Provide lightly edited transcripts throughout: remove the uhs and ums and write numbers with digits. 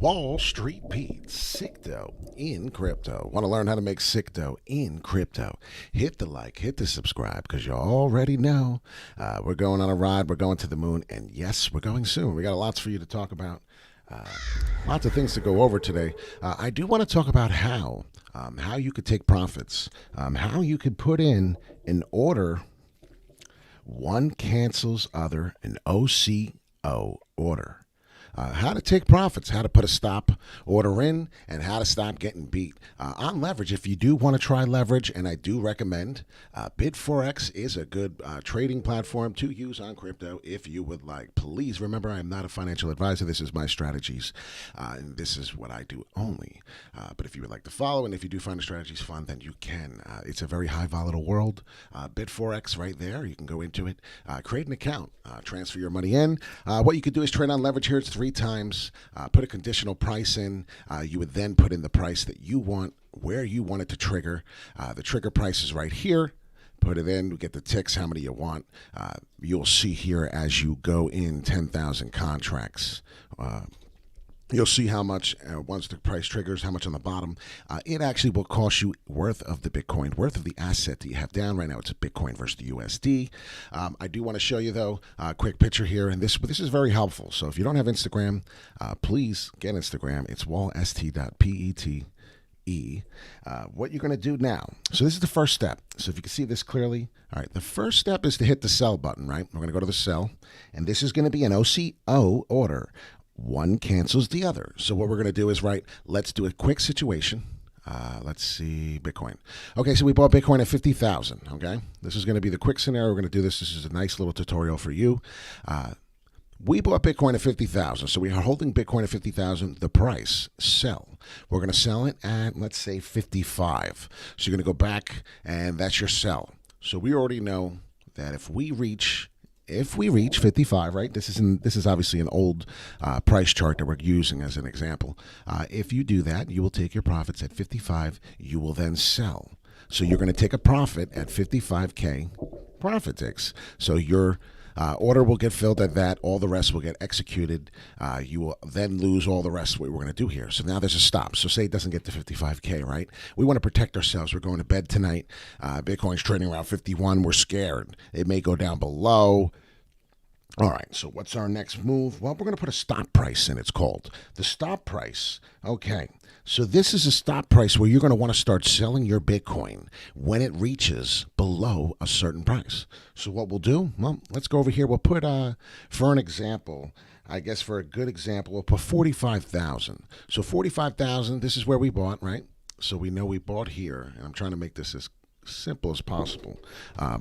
Wall Street Pete, sick dough in crypto. Want to learn how to make sick dough in crypto? Hit the like, hit the subscribe, because you already know we're going on a ride. We're going to the moon, and yes, we're going soon. We got lots for you to talk about. Lots of things to go over today. I do want to talk about how you could take profits, how you could put in an order. One cancels other, an OCO order. How to take profits, how to put a stop order in, and how to stop getting beat. On leverage, if you do want to try leverage, and I do recommend, Bid4X is a good trading platform to use on crypto if you would like. Please remember, I am not a financial advisor. This is my strategies, and this is what I do only. But if you would like to follow, and if you do find the strategies fun, then you can. It's a very high volatile world. Bid4X right there. You can go into it, create an account, transfer your money in. What you could do is trade on leverage here. It's 3 times, put a conditional price in. You would then put in the price that you want, where you want it to trigger. The trigger price is right here. Put it in, get the ticks, how many you want. You'll see here as you go in 10,000 contracts. You'll see how much, once the price triggers, how much on the bottom. It actually will cost you worth of the Bitcoin, worth of the asset that you have down. Right now it's a Bitcoin versus the USD. I do want to show you, though, a quick picture here. And this is very helpful. So if you don't have Instagram, please get Instagram. It's wallst.pete. What you're going to do now. So this is the first step. So if you can see this clearly. All right. The first step is to hit the sell button, right? We're going to go to the sell. And this is going to be an OCO order. One cancels the other. So what we're going to do is, let's do a quick situation. Let's see, Bitcoin. Okay, so we bought Bitcoin at 50,000, okay? This is going to be the quick scenario. We're going to do this. This is a nice little tutorial for you. We bought Bitcoin at 50,000, so we are holding Bitcoin at 50,000. The price, sell. We're going to sell it at, let's say, 55. So you're going to go back, and that's your sell. So we already know that if we reach 55, right? This is obviously an old price chart that we're using as an example. If you do that, you will take your profits at 55. You will then sell. So you're going to take a profit at 55K profit ticks. So your order will get filled at that. All the rest will get executed. You will then lose all the rest of what we're going to do here. So now there's a stop. So say it doesn't get to 55K, right? We want to protect ourselves. We're going to bed tonight. Bitcoin's trading around 51. We're scared. It may go down below. All right, so what's our next move? Well, we're going to put a stop price in, it's called. The stop price. Okay, so this is a stop price where you're going to want to start selling your Bitcoin when it reaches below a certain price. So what we'll do, well, let's go over here. We'll put, for an example, I guess for a good example, we'll put 45,000. So 45,000, this is where we bought, right? So we know we bought here, and I'm trying to make this as simple as possible.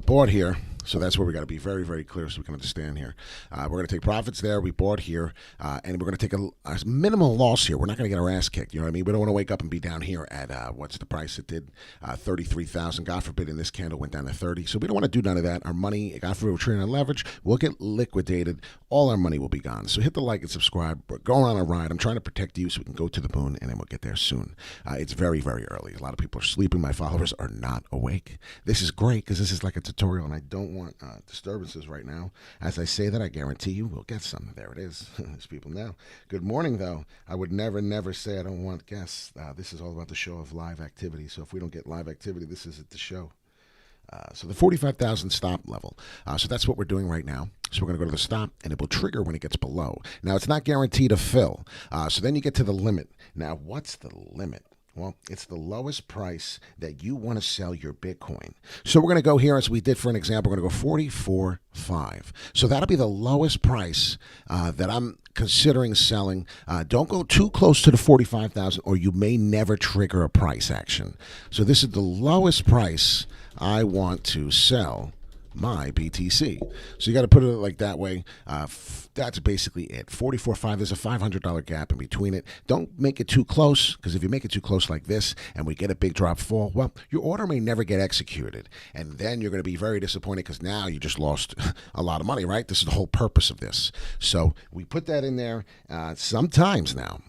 Bought here, so that's where we got to be very, very clear so we can understand here. We're going to take profits there. We bought here, and we're going to take a minimal loss here. We're not going to get our ass kicked. You know what I mean? We don't want to wake up and be down here at what's the price it did? 33,000. God forbid, in this candle went down to 30. So we don't want to do none of that. Our money, God forbid, we're trading on leverage. We'll get liquidated. All our money will be gone. So hit the like and subscribe. We're going on a ride. I'm trying to protect you so we can go to the moon, and then we'll get there soon. It's very, very early. A lot of people are sleeping. My followers are not awake. This is great because this is like a tutorial, and I don't want disturbances right now. As I say that, I guarantee you we'll get some. There it is. As people know. Good morning, though. I would never say I don't want guests. This is all about the show of live activity. So if we don't get live activity, this isn't the show. So the 45,000 stop level. So that's what we're doing right now. So we're going to go to the stop, and it will trigger when it gets below. Now, it's not guaranteed to fill. So then you get to the limit. Now, what's the limit? Well, it's the lowest price that you want to sell your Bitcoin. So we're going to go here, as we did for an example, we're going to go 44.5. So that'll be the lowest price that I'm considering selling. Don't go too close to the 45,000, or you may never trigger a price action. So this is the lowest price I want to sell my BTC. So you got to put it like that way. That's basically it. 44.5, there's a $500 gap in between it. Don't make it too close, because if you make it too close like this and we get a big drop fall, well, your order may never get executed. And then you're going to be very disappointed because now you just lost a lot of money, right? This is the whole purpose of this. So we put that in there. Sometimes now,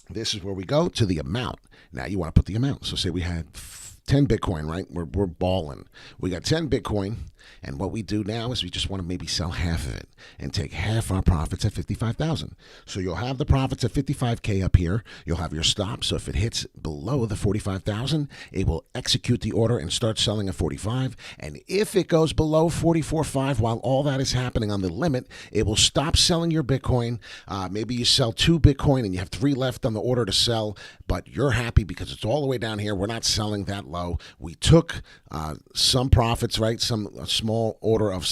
this is where we go to the amount. Now you want to put the amount. So say we had 10 Bitcoin, right? We're balling. We got 10 Bitcoin. And what we do now is we just want to maybe sell half of it and take half our profits at 55,000. So you'll have the profits at 55K up here. You'll have your stop. So if it hits below the 45,000, it will execute the order and start selling at 45. And if it goes below 44.5 while all that is happening on the limit, it will stop selling your Bitcoin. Maybe you sell 2 Bitcoin and you have 3 left on the order to sell, but you're happy because it's all the way down here. We're not selling that low. We took some profits, right? A small order of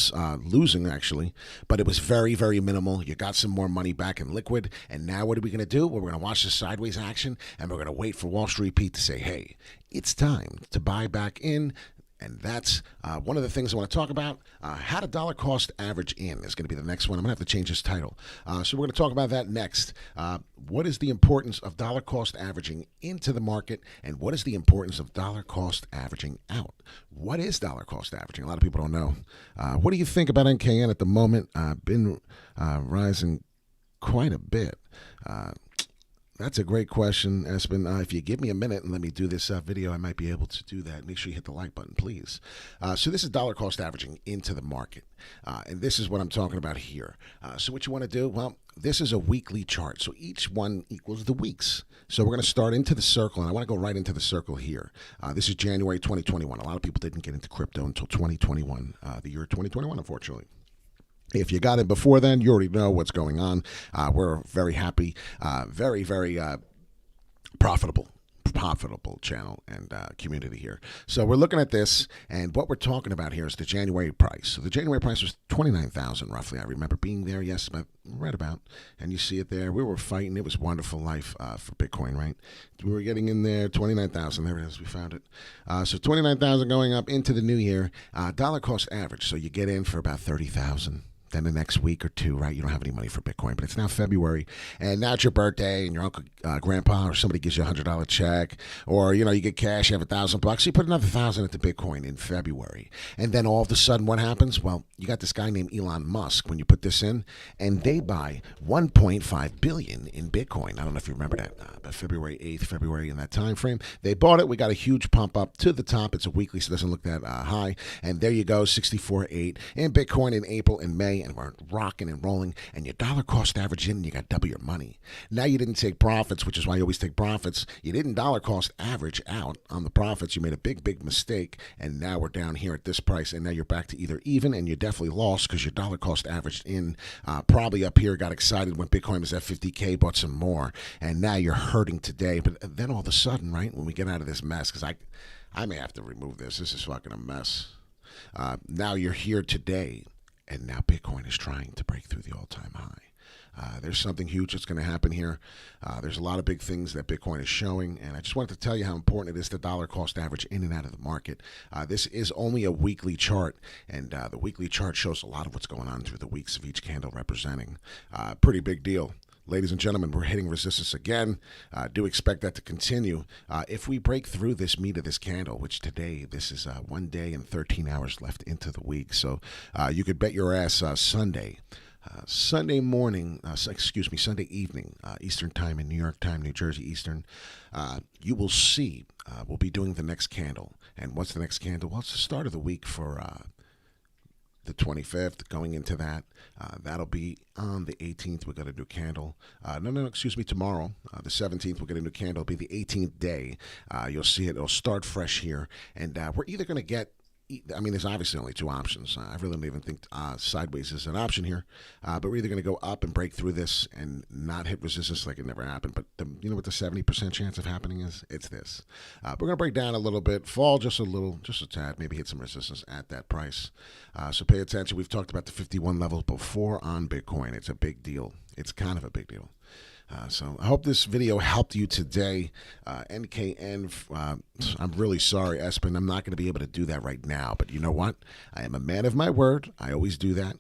losing, actually, but it was very, very minimal. You got some more money back in liquid. And now what are we going to do? Well, we're going to watch the sideways action, and we're going to wait for Wall Street Pete to say, hey, it's time to buy back in. And that's one of the things I want to talk about. How to dollar cost average in is going to be the next one. I'm going to have to change this title. So we're going to talk about that next. What is the importance of dollar cost averaging into the market? And what is the importance of dollar cost averaging out? What is dollar cost averaging? A lot of people don't know. What do you think about NKN at the moment? Been rising quite a bit. That's a great question, Espen. If you give me a minute and let me do this video, I might be able to do that. Make sure you hit the like button, please. So this is dollar cost averaging into the market. And this is what I'm talking about here. So what you want to do, well, this is a weekly chart. So each one equals the weeks. So we're going to start into the circle, and I want to go right into the circle here. This is January 2021. A lot of people didn't get into crypto until 2021, the year 2021, unfortunately. If you got it before then, you already know what's going on. We're very happy, very, very profitable channel and community here. So we're looking at this, and what we're talking about here is the January price. So the January price was 29,000 roughly. I remember being there, yes, but right about, and you see it there. We were fighting. It was wonderful life for Bitcoin, right? We were getting in there, 29,000. There it is. We found it. So 29,000 going up into the new year. Dollar cost average. So you get in for about 30,000. Then the next week or two, right, you don't have any money for Bitcoin, but it's now February, and now it's your birthday, and your uncle, grandpa, or somebody gives you $100 check, or, you get cash, you have $1,000, you put another 1,000 into Bitcoin in February, and then all of a sudden, what happens? Well, you got this guy named Elon Musk, when you put this in, and they buy 1.5 billion in Bitcoin. I don't know if you remember that, but February 8th, February in that time frame, they bought it. We got a huge pump up to the top. It's a weekly, so it doesn't look that high, and there you go, 64.8 in Bitcoin in April and May, and we're rocking and rolling, and your dollar cost average in, you got double your money. Now you didn't take profits, which is why you always take profits. You didn't dollar cost average out on the profits. You made a big, big mistake, and now we're down here at this price, and now you're back to either even, and you definitely lost because your dollar cost averaged in. Probably up here, got excited when Bitcoin was at 50K, bought some more, and now you're hurting today. But then all of a sudden, right, when we get out of this mess, because I may have to remove this. This is fucking a mess. Now you're here today. And now Bitcoin is trying to break through the all-time high. There's something huge that's going to happen here. There's a lot of big things that Bitcoin is showing, and I just wanted to tell you how important it is to dollar cost average in and out of the market. This is only a weekly chart, and the weekly chart shows a lot of what's going on through the weeks of each candle representing. Pretty big deal. Ladies and gentlemen, we're hitting resistance again. Do expect that to continue. If we break through this meat of this candle, which today, this is 1 day and 13 hours left into the week. So you could bet your ass Sunday morning, Sunday evening, Eastern time in New York time, New Jersey Eastern, you will see we'll be doing the next candle. And what's the next candle? Well, it's the start of the week for the 25th, going into that. That'll be on the 18th. We're going to do candle. Tomorrow, the 17th, we're going to do candle. It'll be the 18th day. You'll see it. It'll start fresh here. And we're either going to get, there's obviously only 2 options. I really don't even think sideways is an option here. But we're either going to go up and break through this and not hit resistance like it never happened. But you know what the 70% chance of happening is? It's this. We're going to break down a little bit, fall just a tad, maybe hit some resistance at that price. So pay attention. We've talked about the 51 levels before on Bitcoin. It's a big deal. It's kind of a big deal. So I hope this video helped you today. NKN, I'm really sorry, Espen. I'm not going to be able to do that right now. But you know what? I am a man of my word. I always do that.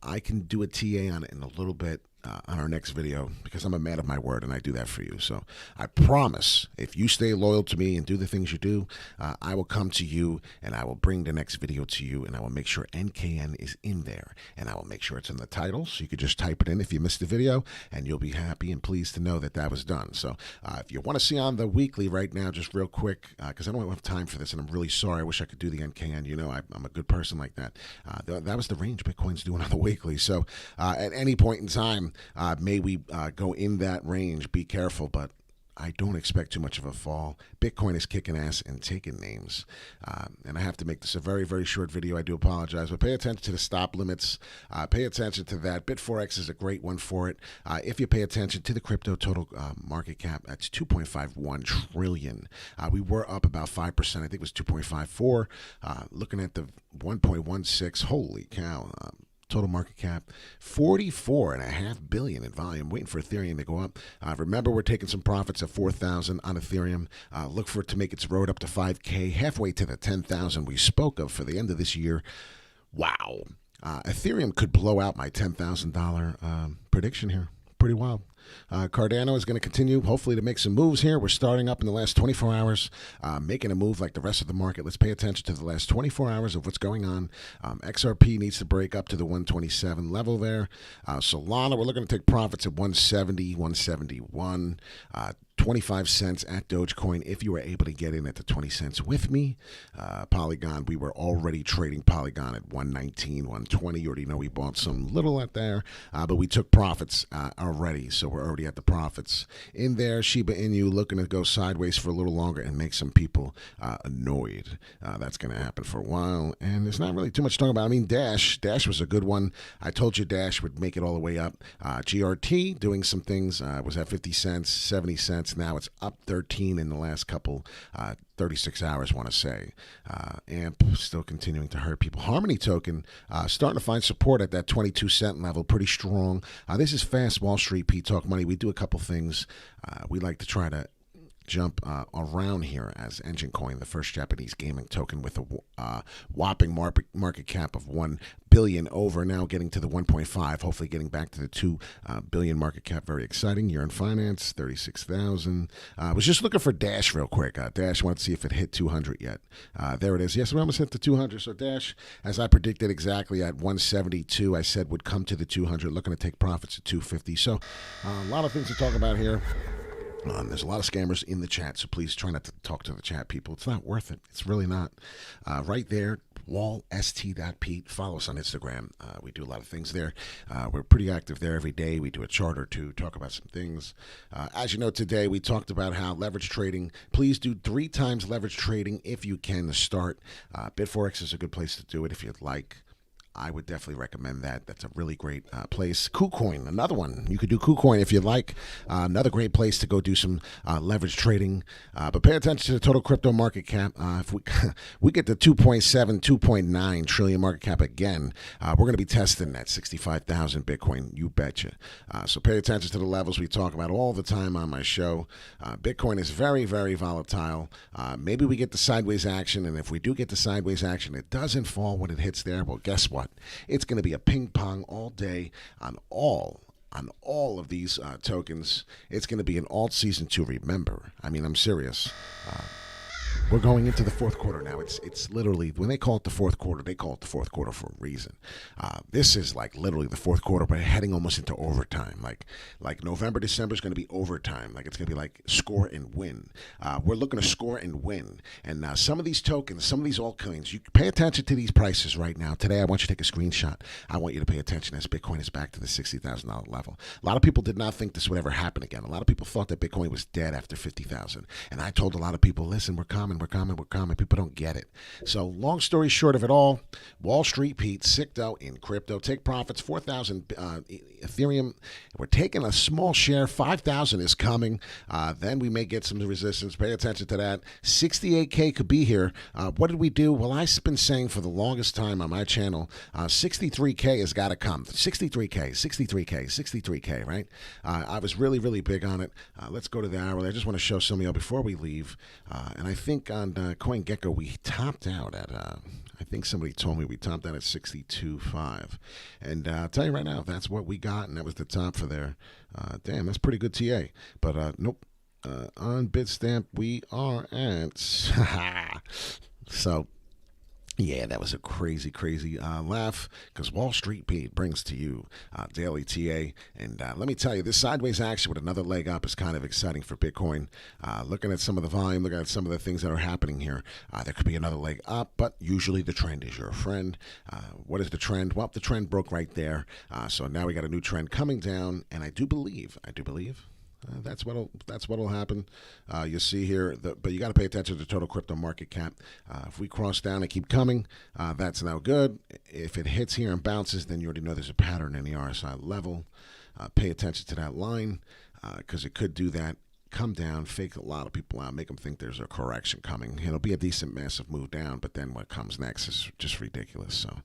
I can do a TA on it in a little bit. on our next video, because I'm a man of my word and I do that for you. So I promise, if you stay loyal to me and do the things you do, I will come to you and I will bring the next video to you, and I will make sure NKN is in there, and I will make sure it's in the title, so you could just type it in if you missed the video, and you'll be happy and pleased to know that that was done. So if you want to see on the weekly right now, just real quick, because I don't have time for this, and I'm really sorry. I wish I could do the NKN. You know, I'm a good person like that. That was the range Bitcoin's doing on the weekly. So at any point in time, may we go in that range. Be careful, but I don't expect too much of a fall. Bitcoin is kicking ass and taking names. And I have to make this a very, very short video. I do apologize, but pay attention to the stop limits. Pay attention to that. Bit4X is a great one for it. If you pay attention to the crypto total market cap, that's 2.51 trillion. We were up about 5%. I think it was 2.54. Looking at the 1.16, holy cow. Total market cap, 44.5 billion in volume. Waiting for Ethereum to go up. Remember, we're taking some profits at 4,000 on Ethereum. Look for it to make its road up to 5K, halfway to the 10,000 we spoke of for the end of this year. Wow. Ethereum could blow out my $10,000 prediction here. Pretty wild. Cardano is going to continue, hopefully, to make some moves here. We're starting up in the last 24 hours, making a move like the rest of the market. Let's pay attention to the last 24 hours of what's going on. XRP needs to break up to the 127 level there. Solana, we're looking to take profits at 170, 171. 25 cents at Dogecoin if you were able to get in at the 20 cents with me. Polygon, we were already trading Polygon at 119, 120. You already know we bought some little at there, but we took profits already, so we're already at the profits. In there, Shiba Inu looking to go sideways for a little longer and make some people annoyed. That's going to happen for a while, and there's not really too much to talk about. I mean, Dash was a good one. I told you Dash would make it all the way up. GRT doing some things, was at 50 cents, 70 cents. Now it's up 13 in the last couple 36 hours, want to say. AMP still continuing to hurt people. Harmony token starting to find support at that 22 cent level, pretty strong. This is Fast Wall Street Pete Talk Money. We do a couple things. We like to try to jump around here as Engine Coin, the first Japanese gaming token with a whopping market cap of 1 billion over, now getting to the 1.5, hopefully getting back to the 2 billion market cap. Very exciting. Year in finance, 36,000. I was just looking for Dash real quick. Dash, wanted to see if it hit 200 yet. There it is. Yes, we almost hit the 200. So Dash, as I predicted exactly at 172, I said would come to the 200, looking to take profits at 250. So a lot of things to talk about here. There's a lot of scammers in the chat, so please try not to talk to the chat people. It's not worth it. It's really not. Right there, wallst.pete. Follow us on Instagram. We do a lot of things there. We're pretty active there every day. We do a chart or two, talk about some things. As you know, today we talked about how leverage trading, please do 3 times leverage trading if you can to start. Bit4X is a good place to do it if you'd like. I would definitely recommend that. That's a really great place. KuCoin, another one. You could do KuCoin if you'd like. Another great place to go do some leverage trading. But pay attention to the total crypto market cap. If we get to 2.7, 2.9 trillion market cap again, we're going to be testing that 65,000 Bitcoin. You betcha. So pay attention to the levels we talk about all the time on my show. Bitcoin is very, very volatile. Maybe we get the sideways action, and if we do get the sideways action, it doesn't fall when it hits there. Well, guess what? It's going to be a ping pong all day on all of these tokens. It's going to be an alt season to remember. I mean, I'm serious. We're going into the fourth quarter now. It's literally, when they call it the fourth quarter, they call it the fourth quarter for a reason. This is like literally the fourth quarter, but heading almost into overtime. Like November, December is going to be overtime. Like it's going to be like score and win. We're looking to score and win. And some of these tokens, some of these altcoins, you pay attention to these prices right now. Today, I want you to take a screenshot. I want you to pay attention as Bitcoin is back to the $60,000 level. A lot of people did not think this would ever happen again. A lot of people thought that Bitcoin was dead after 50,000. And I told a lot of people, listen, we're coming. People don't get it. So long story short of it all, Wall Street Pete, Sicto in crypto. Take profits, 4,000 Ethereum. We're taking a small share. 5,000 is coming. Then we may get some resistance. Pay attention to that. 68K could be here. What did we do? Well, I've been saying for the longest time on my channel, 63K has got to come. 63K, right? I was really, really big on it. Let's go to the hourly. I just want to show some of y'all before we leave. And I think think on CoinGecko we topped out at, I think somebody told me we topped out at 62.5. And I'll tell you right now, that's what we got, and that was the top for there. Damn, that's pretty good TA. But nope. On Bitstamp, we are at. So. Yeah, that was a crazy, crazy laugh because Wall Street Pete brings to you Daily TA. And let me tell you, this sideways action with another leg up is kind of exciting for Bitcoin. Looking at some of the volume, looking at some of the things that are happening here, there could be another leg up, but usually the trend is your friend. What is the trend? Well, the trend broke right there. So now we got a new trend coming down, and I do believe. That's what'll happen. You see here, but you got to pay attention to the total crypto market cap. If we cross down and keep coming, that's now good. If it hits here and bounces, then you already know there's a pattern in the RSI level. Pay attention to that line because it could do that. Come down, fake a lot of people out, make them think there's a correction coming. It'll be a decent, massive move down, but then what comes next is just ridiculous. So,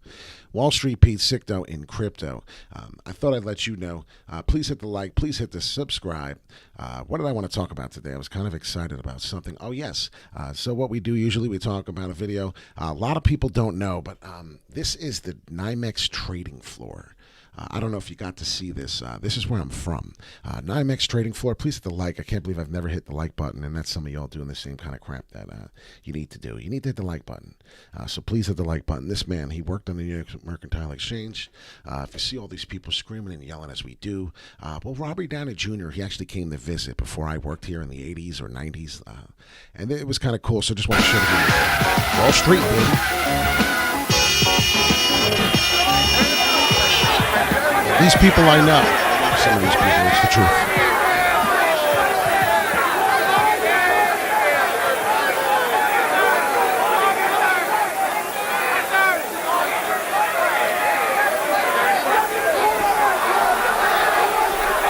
Wall Street Pete Sicto in crypto. I thought I'd let you know. Please hit the like. Please hit the subscribe. What did I want to talk about today? I was kind of excited about something. Oh, yes. So what we do usually, we talk about a video. A lot of people don't know, but this is the NYMEX trading floor. I don't know if you got to see this. This is where I'm from. NYMEX trading floor. Please hit the like. I can't believe I've never hit the like button, and that's some of y'all doing the same kind of crap that you need to do. You need to hit the like button. So please hit the like button. This man, he worked on the New York Mercantile Exchange. If you see all these people screaming and yelling as we do, well, Robert Downey Jr., he actually came to visit before I worked here in the 80s or 90s, and it was kind of cool. So just want to show you Wall Street, baby. These people I know. Some of these people, it's the truth.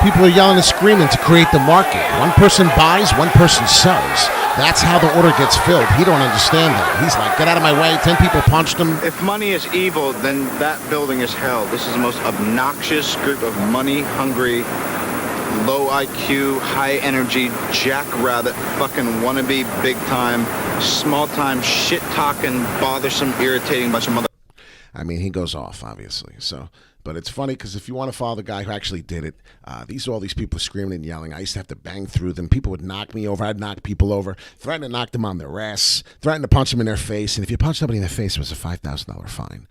People are yelling and screaming to create the market. One person buys, one person sells. That's how the order gets filled. He don't understand that. He's like, get out of my way. 10 people punched him. If money is evil, then that building is hell. This is the most obnoxious group of money-hungry, low IQ, high-energy, jackrabbit, fucking wannabe, big-time, small-time, shit-talking, bothersome, irritating bunch of mother... I mean, he goes off, obviously. So, but it's funny because if you want to follow the guy who actually did it, these are all these people screaming and yelling. I used to have to bang through them. People would knock me over. I'd knock people over, threaten to knock them on their ass, threaten to punch them in their face. And if you punch somebody in the face, it was a $5,000 fine.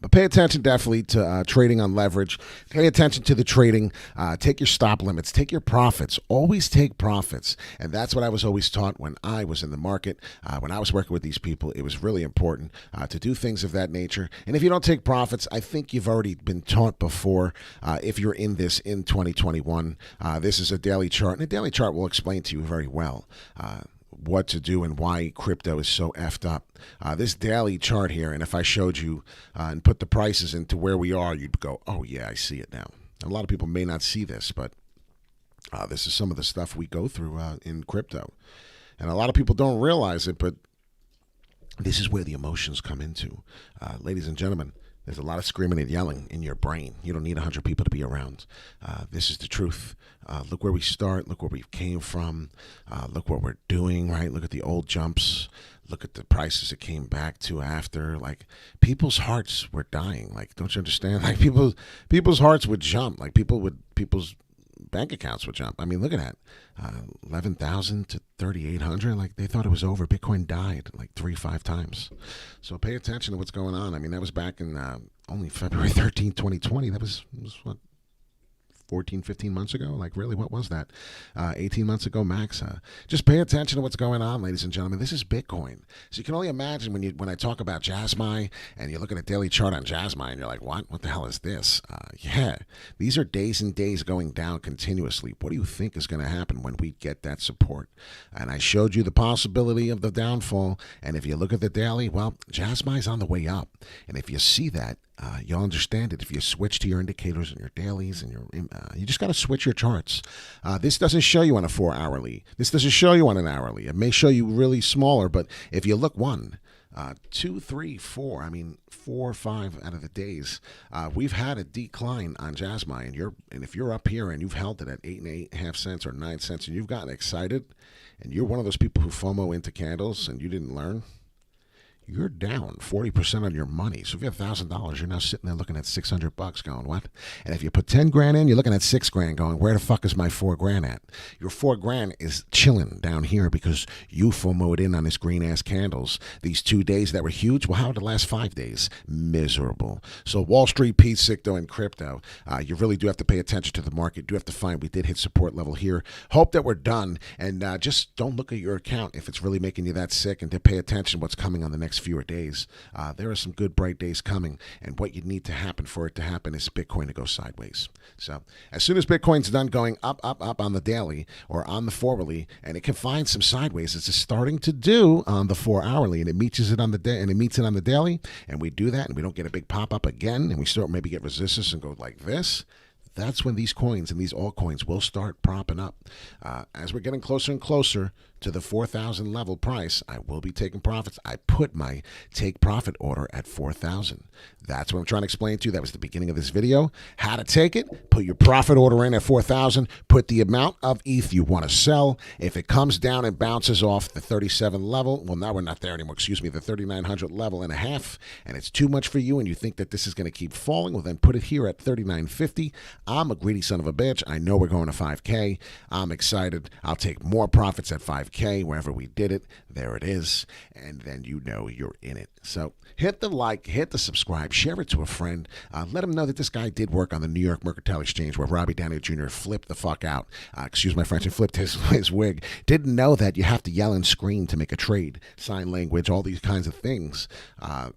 But pay attention definitely to trading on leverage. Pay attention to the trading. Take your stop limits. Take your profits. Always take profits. And that's what I was always taught when I was in the market. When I was working with these people, it was really important to do things of that nature. And if you don't take profits, I think you've already been taught before. If you're in this in 2021, this is a daily chart, and a daily chart will explain to you very well what to do and why crypto is so effed up. This daily chart here, and if I showed you and put the prices into where we are, you'd go, oh yeah, I see it now. A lot of people may not see this, but this is some of the stuff we go through in crypto. And a lot of people don't realize it, but this is where the emotions come into. Ladies and gentlemen, there's a lot of screaming and yelling in your brain. You don't need 100 people to be around. This is the truth. Look where we start. Look where we came from. Look what we're doing, right? Look at the old jumps. Look at the prices it came back to after. Like, people's hearts were dying. Like, don't you understand? Like, people's hearts would jump. Like, people's bank accounts would jump. I mean, look at that. 11,000 to 3,800. Like, they thought it was over. Bitcoin died like 3-5 times. So pay attention to what's going on. I mean, that was back in only February 13, 2020. That was what, 14, 15 months ago? Like, really, what was that? 18 months ago, max. Just pay attention to what's going on, ladies and gentlemen. This is Bitcoin. So you can only imagine when I talk about Jasmy and you look at a daily chart on Jasmy and you're like, what? What the hell is this? Yeah, these are days and days going down continuously. What do you think is going to happen when we get that support? And I showed you the possibility of the downfall. And if you look at the daily, well, Jasmy's on the way up. And if you see that, you'll understand it if you switch to your indicators and your dailies and you just got to switch your charts. This doesn't show you on a 4-hourly. This doesn't show you on an hourly. It may show you really smaller, but if you look 1, 2, 3, 4, I mean 4 or 5 out of the days, we've had a decline on Jasmy, and if you're up here and you've held it at 8 and 8.5 cents or 9 cents, and you've gotten excited, and you're one of those people who FOMO into candles and you didn't learn, you're down 40% on your money. So if you have $1,000, you're now sitting there looking at $600 going, what? And if you put 10 grand in, you're looking at 6 grand going, where the fuck is my 4 grand at? Your 4 grand is chilling down here because you FOMO'd in on this green ass candles. These 2 days that were huge, well, how were the last 5 days? Miserable. So Wall Street, Pete, Sicto, and crypto, you really do have to pay attention to the market. You do have to find we did hit support level here. Hope that we're done. And just don't look at your account if it's really making you that sick, and to pay attention what's coming on the next fewer days. There are some good bright days coming, and what you need to happen for it to happen is Bitcoin to go sideways. So as soon as Bitcoin's done going up on the daily or on the 4-hourly, and it can find some sideways, as it's starting to do on the 4-hourly, and it meets it on the day and it meets it on the daily, and we do that, and we don't get a big pop up again, and we start maybe get resistance and go like this. That's when these coins and these altcoins will start propping up. As we're getting closer and closer to the 4,000 level price, I will be taking profits. I put my take profit order at 4,000. That's what I'm trying to explain to you. That was the beginning of this video. How to take it. Put your profit order in at 4,000. Put the amount of ETH you want to sell. If it comes down and bounces off the 37 level, well, now we're not there anymore. Excuse me, the 3,900 level and a half, and it's too much for you, and you think that this is going to keep falling, well, then put it here at 3,950. I'm a greedy son of a bitch. I know we're going to 5K. I'm excited. I'll take more profits at 5K wherever we did it. There it is. And then you know you're in it. So hit the like, hit the subscribe, share it to a friend. Let them know that this guy did work on the New York Mercantile Exchange where Robbie Downey Jr. flipped the fuck out. Excuse my French, and flipped his wig. Didn't know that you have to yell and scream to make a trade. Sign language, all these kinds of things.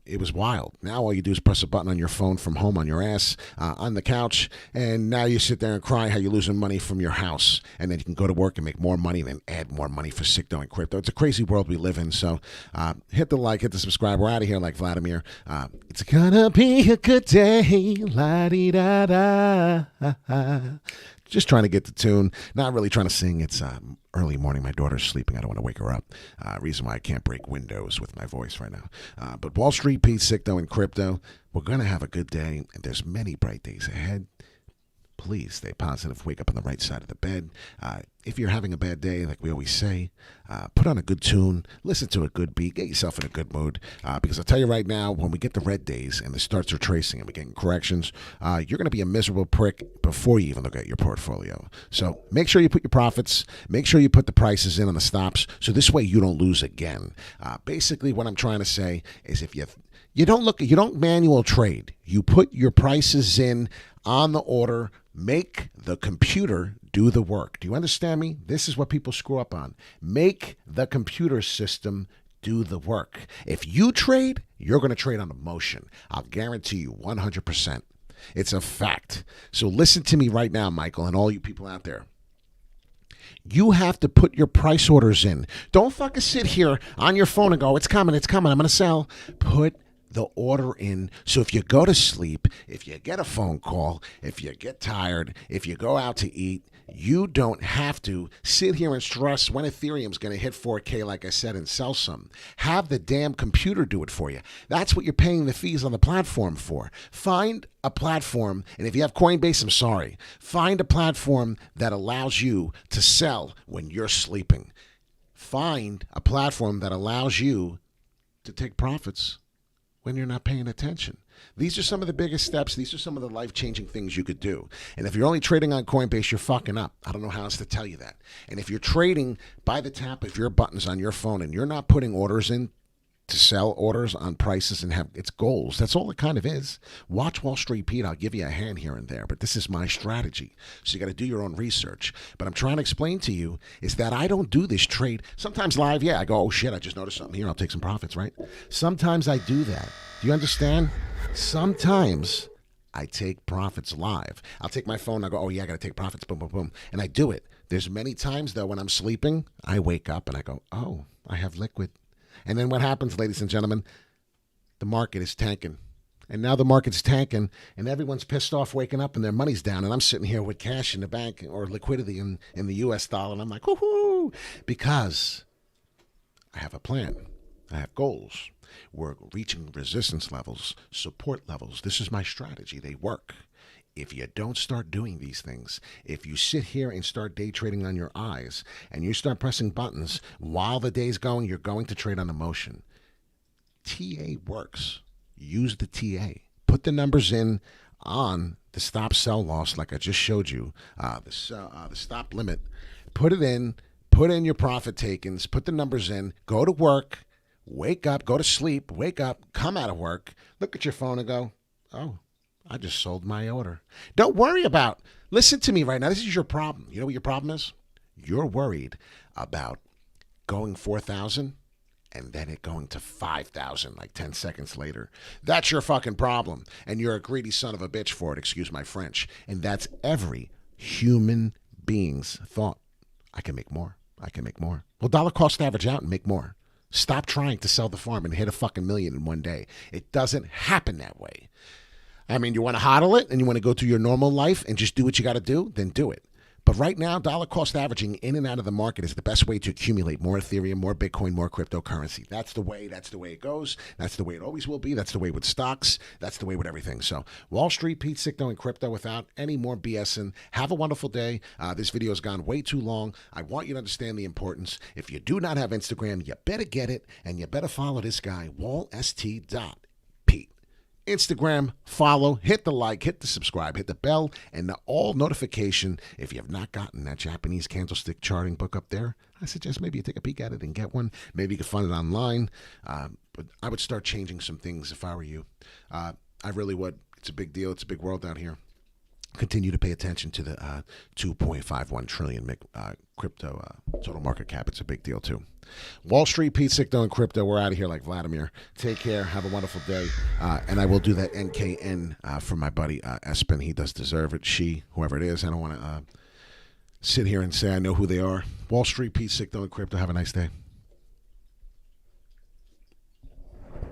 It was wild. Now all you do is press a button on your phone from home on your ass, on the couch, and now you sit there and cry how you're losing money from your house, and then you can go to work and make more money and then add more money for Sicto and crypto. It's a crazy world we live in. So hit the like, hit the subscribe. We're out of here like Vladimir. It's gonna be a good day, la-di-da-da. Just trying to get the tune. Not really trying to sing. It's early morning. My daughter's sleeping. I don't want to wake her up. Reason why I can't break windows with my voice right now. But Wall Street, Pete, Sicto, and crypto, we're going to have a good day, and there's many bright days ahead. Please stay positive. Wake up on the right side of the bed. If you're having a bad day, like we always say, put on a good tune, listen to a good beat, get yourself in a good mood. Because I'll tell you right now, when we get the red days and the starts are tracing and we're getting corrections, you're going to be a miserable prick before you even look at your portfolio. So make sure you put your profits, make sure you put the prices in on the stops, so this way you don't lose again. Basically, what I'm trying to say is if you don't manual trade, you put your prices in on the order. Make the computer do the work. Do you understand me? This is what people screw up on. Make the computer system do the work. If you trade, you're going to trade on emotion. I'll guarantee you 100%. It's a fact. So listen to me right now, Michael, and all you people out there. You have to put your price orders in. Don't fucking sit here on your phone and go, it's coming, I'm going to sell. Put the order in. So if you go to sleep, if you get a phone call, if you get tired, if you go out to eat, you don't have to sit here and stress when Ethereum's going to hit 4K, like I said, and sell some. Have the damn computer do it for you. That's what you're paying the fees on the platform for. Find a platform, and if you have Coinbase, I'm sorry. Find a platform that allows you to sell when you're sleeping. Find a platform that allows you to take profits when you're not paying attention. These are some of the biggest steps. These are some of the life-changing things you could do. And if you're only trading on Coinbase, you're fucking up. I don't know how else to tell you that. And if you're trading by the tap of your buttons on your phone and you're not putting orders in to sell orders on prices and have its goals, that's all it kind of is. Watch Wall Street Pete. I'll give you a hand here and there, but this is my strategy. So you got to do your own research. But I'm trying to explain to you is that I don't do this trade. Sometimes live, yeah, I go, oh shit, I just noticed something here. I'll take some profits, right? Sometimes I do that. Do you understand? Sometimes I take profits live. I'll take my phone. I go, oh yeah, I got to take profits. Boom, boom, boom. And I do it. There's many times though when I'm sleeping, I wake up and I go, oh, I have liquid. And then what happens, ladies and gentlemen? The market is tanking. And now the market's tanking, and everyone's pissed off waking up and their money's down. And I'm sitting here with cash in the bank or liquidity in the U.S. dollar. And I'm like, woohoo, because I have a plan. I have goals. We're reaching resistance levels, support levels. This is my strategy. They work. if you don't start doing these things, if you sit here and start day trading on your eyes and you start pressing buttons while the day's going, you're going to trade on emotion. TA works. Use the TA. Put the numbers in on the stop sell loss like I just showed you, the stop limit. Put it in. Put in your profit takings. Put the numbers in. Go to work. Wake up. Go to sleep. Wake up. Come out of work. Look at your phone and go, oh, I just sold my order. Don't worry about. Listen to me right now. This is your problem. You know what your problem is? You're worried about going 4,000 and then it going to 5,000 like 10 seconds later. That's your fucking problem. And you're a greedy son of a bitch for it, excuse my French. And that's every human being's thought. I can make more. I can make more. Well, dollar cost average out and make more. Stop trying to sell the farm and hit a fucking million in one day. It doesn't happen that way. I mean, you want to hodl it and you want to go through your normal life and just do what you got to do, then do it. But right now, dollar cost averaging in and out of the market is the best way to accumulate more Ethereum, more Bitcoin, more cryptocurrency. That's the way it goes. That's the way it always will be. That's the way with stocks. That's the way with everything. So Wall Street, Pete Sicto, and crypto without any more BSing. Have a wonderful day. This video has gone way too long. I want you to understand the importance. If you do not have Instagram, you better get it, and you better follow this guy, WallST.Pete. Instagram, follow, hit the like, hit the subscribe, hit the bell, and the all notification. If you have not gotten that Japanese candlestick charting book up there, I suggest maybe you take a peek at it and get one. Maybe you can find it online. But I would start changing some things if I were you. I really would. It's a big deal. It's a big world out here. Continue to pay attention to the 2.51 trillion crypto total market cap. It's a big deal, too. Wall Street, Pete Sicto, and crypto. We're out of here like Vladimir. Take care. Have a wonderful day. And I will do that NKN for my buddy Espen. He does deserve it. She, whoever it is. I don't want to sit here and say I know who they are. Wall Street, Pete Sicto, and crypto. Have a nice day.